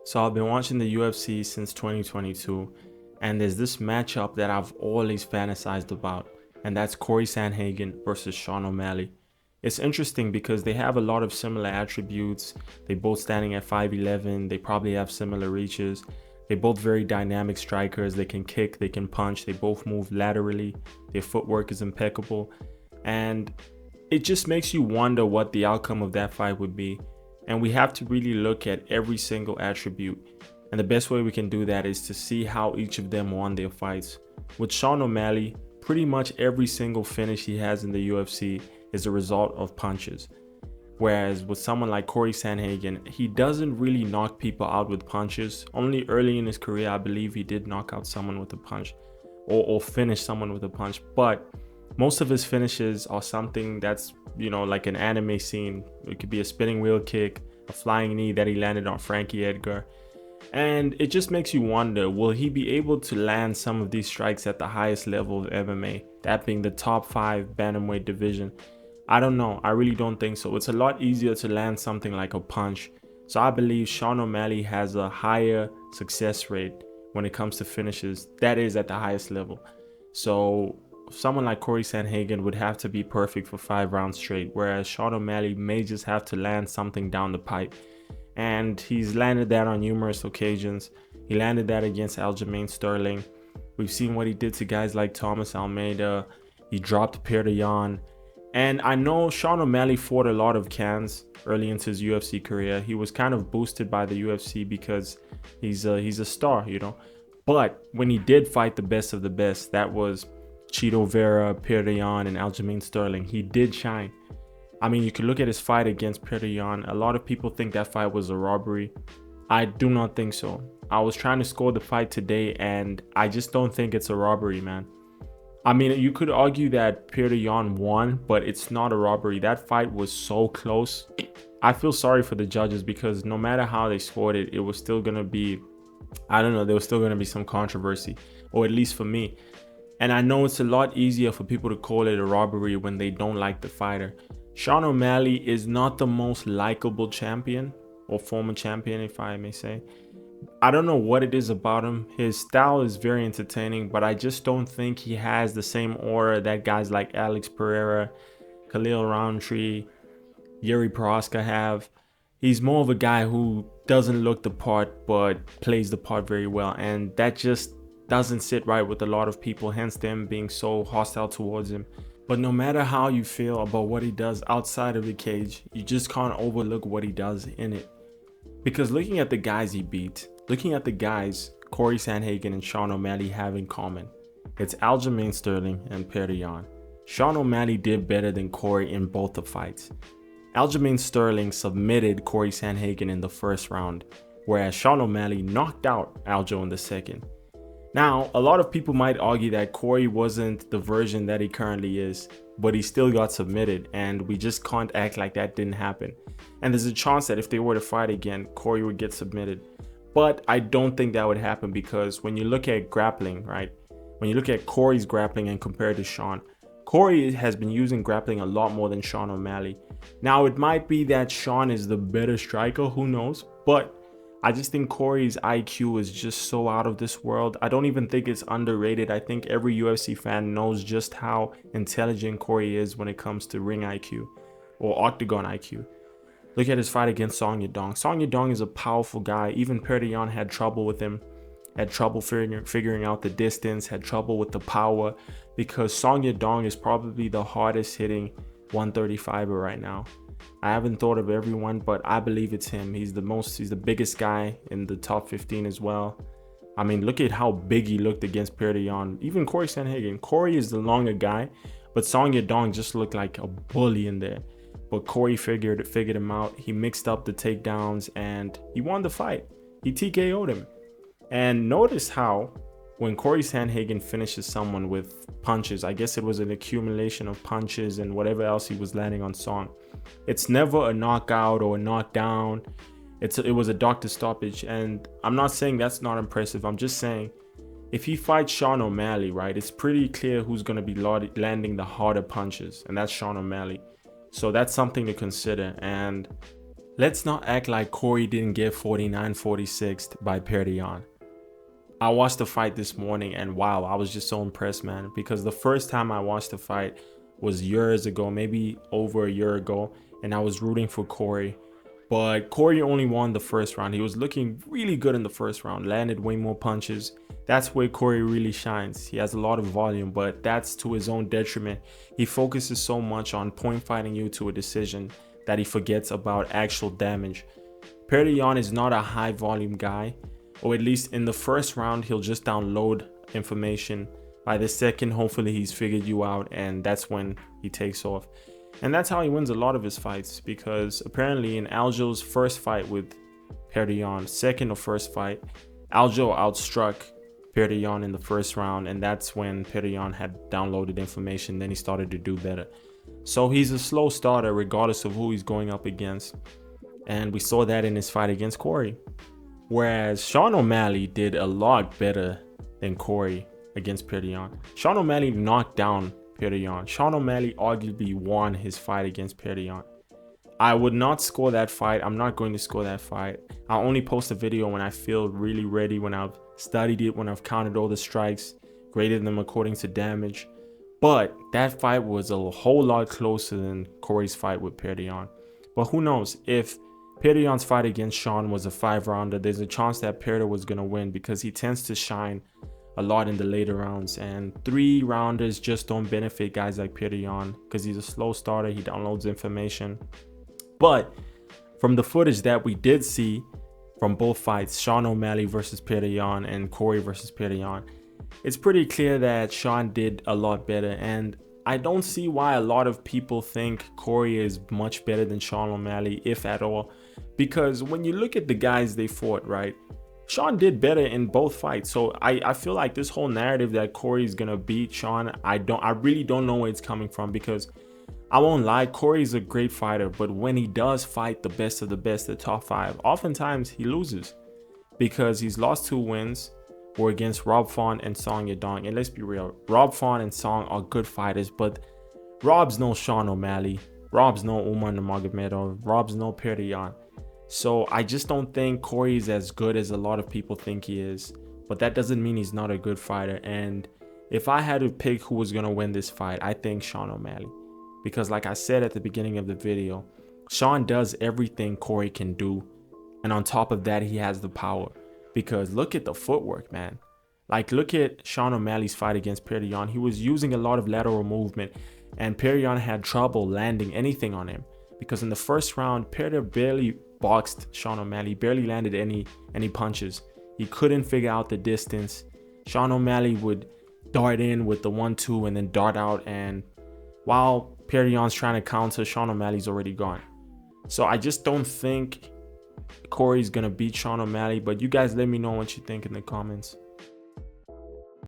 So I've been watching the UFC since 2022, and there's this matchup that I've always fantasized about, and that's Cory Sandhagen versus Sean O'Malley. It's interesting because they have a lot of similar attributes. They both standing at 5'11, they probably have similar reaches. They both very dynamic strikers. They can kick, they can punch, they both move laterally. Their footwork is impeccable. And it just makes you wonder what the outcome of that fight would be. And we have to really look at every single attribute. And the best way we can do that is to see how each of them won their fights. With Sean O'Malley, pretty much every single finish he has in the UFC is a result of punches. Whereas with someone like Cory Sandhagen, he doesn't really knock people out with punches. Only early in his career, I believe he did knock out someone with a punch or finish someone with a punch. But most of his finishes are something that's, like an anime scene. It could be a spinning wheel kick, a flying knee that he landed on Frankie Edgar. And it just makes you wonder, will he be able to land some of these strikes at the highest level of MMA, that being the top 5 bantamweight division? I don't know. I really don't think so. It's a lot easier to land something like a punch. So I believe Sean O'Malley has a higher success rate when it comes to finishes. That is at the highest level. So someone like Cory Sandhagen would have to be perfect for 5 rounds straight, whereas Sean O'Malley may just have to land something down the pipe. And he's landed that on numerous occasions. He landed that against Aljamain Sterling. We've seen what he did to guys like Thomas Almeida. He dropped Petr Yan. And I know Sean O'Malley fought a lot of cans early into his UFC career. He was kind of boosted by the UFC because he's a star, But when he did fight the best of the best, that was Chito Vera, Petr Yan, and Aljamain Sterling, he did shine. I mean, you could look at his fight against Petr Yan. A lot of people think that fight was a robbery. I do not think so. I was trying to score the fight today, and I just don't think it's a robbery, man. I mean, you could argue that Petr Yan won, but it's not a robbery. That fight was so close. I feel sorry for the judges because no matter how they scored it, it was still going to be, I don't know, there was still going to be some controversy, or at least for me. And I know it's a lot easier for people to call it a robbery when they don't like the fighter. Sean O'Malley is not the most likable champion, or former champion, if I may say. I don't know what it is about him. His style is very entertaining, but I just don't think he has the same aura that guys like Alex Pereira, Khalil Roundtree, Yuri Prohaska have. He's more of a guy who doesn't look the part, but plays the part very well. And that just doesn't sit right with a lot of people, hence them being so hostile towards him. But no matter how you feel about what he does outside of the cage, you just can't overlook what he does in it. Because looking at the guys he beat, looking at the guys Cory Sandhagen and Sean O'Malley have in common, it's Aljamain Sterling and Petr Yan. Sean O'Malley did better than Cory in both the fights. Aljamain Sterling submitted Cory Sandhagen in the first round, whereas Sean O'Malley knocked out Aljo in the second. Now, a lot of people might argue that Cory wasn't the version that he currently is, but he still got submitted, and we just can't act like that didn't happen. And there's a chance that if they were to fight again, Cory would get submitted. But I don't think that would happen because when you look at grappling, right? When you look at Cory's grappling and compare it to Sean, Cory has been using grappling a lot more than Sean O'Malley. Now, it might be that Sean is the better striker, who knows? But I just think Cory's IQ is just so out of this world. I don't even think it's underrated. I think every UFC fan knows just how intelligent Cory is when it comes to ring IQ or octagon IQ. Look at his fight against Song Yadong. Song Yadong is a powerful guy. Even Petr Yan had trouble with him, had trouble figuring out the distance, had trouble with the power, because Song Yadong is probably the hardest hitting 135er right now. I haven't thought of everyone, but I believe it's him. He's the biggest guy in the top 15 as well. I mean, look at how big he looked against Petr Yan. Even Cory Sandhagen. Cory is the longer guy, but Song Yadong just looked like a bully in there. But Cory figured him out. He mixed up the takedowns and he won the fight. He TKO'd him. And notice how when Cory Sandhagen finishes someone with punches, I guess it was an accumulation of punches and whatever else he was landing on Song. It's never a knockout or a knockdown. It was a doctor stoppage. And I'm not saying that's not impressive. I'm just saying if he fights Sean O'Malley, right, it's pretty clear who's going to be landing the harder punches. And that's Sean O'Malley. So that's something to consider. And Let's not act like Cory didn't get 49-46 by Perdion. I watched the fight this morning and wow, I was just so impressed, man, because the first time I watched the fight was years ago, maybe over a year ago, and I was rooting for Cory. But Cory only won the first round. He was looking really good in the first round, landed way more punches. That's where Cory really shines. He has a lot of volume, but that's to his own detriment. He focuses so much on point fighting you to a decision that he forgets about actual damage. Perdion is not a high volume guy, or at least in the first round, he'll just download information. By the second, hopefully he's figured you out, and that's when he takes off. And that's how he wins a lot of his fights, because apparently in Aljo's first fight with Perdion, second or first fight, Aljo outstruck Perdion in the first round, and that's when Perdion had downloaded information. Then he started to do better. So he's a slow starter regardless of who he's going up against, and we saw that in his fight against Cory. Whereas Sean O'Malley did a lot better than Cory against Perdion. Sean O'Malley knocked down Perdion. Sean O'Malley arguably won his fight against Perdion. I would not score that fight. I'm not going to score that fight. I'll only post a video when I feel really ready, when I've studied it, when I've counted all the strikes, graded them according to damage. But that fight was a whole lot closer than Cory's fight with Perdion. But who knows, if Perdion's fight against Sean was a 5-rounder, there's a chance that Perdion was going to win, because he tends to shine a lot in the later rounds, and 3-rounders just don't benefit guys like Perdion because he's a slow starter. He downloads information. But from the footage that we did see from both fights, Sean O'Malley versus Perdion and Cory versus Perdion, it's pretty clear that Sean did a lot better, and I don't see why a lot of people think Cory is much better than Sean O'Malley, if at all, because when you look at the guys they fought, right, Sean did better in both fights. So I feel like this whole narrative that Cory is gonna beat Sean, I really don't know where it's coming from, because I won't lie, Cory is a great fighter, but when he does fight the best of the best, the top 5, oftentimes he loses, because he's lost 2 wins were against Rob Font and Song Yadong. And let's be real, Rob Font and Song are good fighters, but Rob's no Sean O'Malley, Rob's no Umar Nurmagomedov, Rob's no Perdion. So I just don't think Cory is as good as a lot of people think he is, but that doesn't mean he's not a good fighter. And if I had to pick who was going to win this fight, I think Sean O'Malley, because like I said at the beginning of the video, Sean does everything Cory can do, and on top of that, he has the power. Because look at the footwork, man. Like, look at Sean O'Malley's fight against Perdion. He was using a lot of lateral movement, and Perdion had trouble landing anything on him, because in the first round, Perdion barely boxed Sean O'Malley, barely landed any punches. He couldn't figure out the distance. Sean O'Malley would dart in with the 1-2 and then dart out, and while Perdion's trying to counter, Sean O'Malley's already gone. So I just don't think Cory's gonna beat Sean O'Malley, but you guys let me know what you think in the comments.